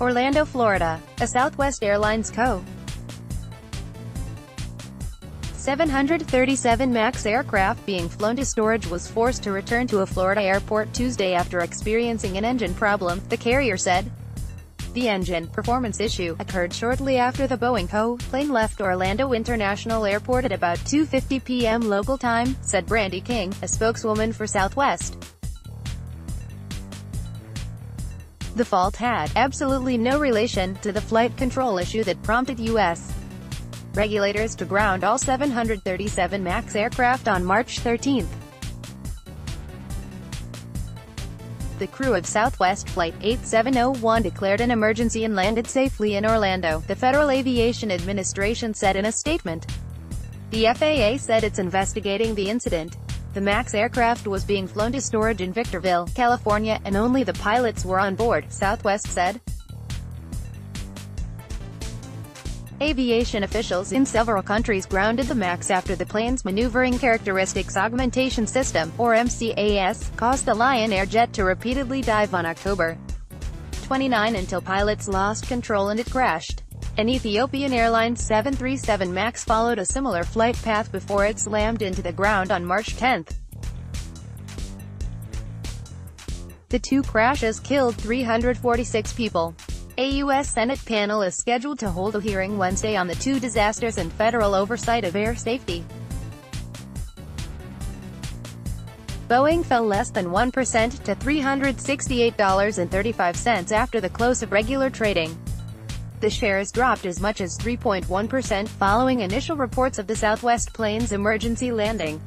Orlando, Florida. A Southwest Airlines Co. 737 MAX aircraft being flown to storage was forced to return to a Florida airport Tuesday after experiencing an engine problem, the carrier said. The engine performance issue occurred shortly after the Boeing Co. plane left Orlando International Airport at about 2:50 p.m. local time, said Brandy King, a spokeswoman for Southwest. The fault had absolutely no relation to the flight control issue that prompted U.S. regulators to ground all 737 MAX aircraft on March 13. The crew of Southwest Flight 8701 declared an emergency and landed safely in Orlando, the Federal Aviation Administration said in a statement. The FAA said it's investigating the incident. The MAX aircraft was being flown to storage in Victorville, California, and only the pilots were on board, Southwest said. Aviation officials in several countries grounded the MAX after the plane's Maneuvering Characteristics Augmentation System, or MCAS, caused the Lion Air jet to repeatedly dive on October 29 until pilots lost control and it crashed. An Ethiopian Airlines 737 MAX followed a similar flight path before it slammed into the ground on March 10. The two crashes killed 346 people. A U.S. Senate panel is scheduled to hold a hearing Wednesday on the two disasters and federal oversight of air safety. Boeing fell less than 1% to $368.35 after the close of regular trading. The shares dropped as much as 3.1% following initial reports of the Southwest plane's emergency landing.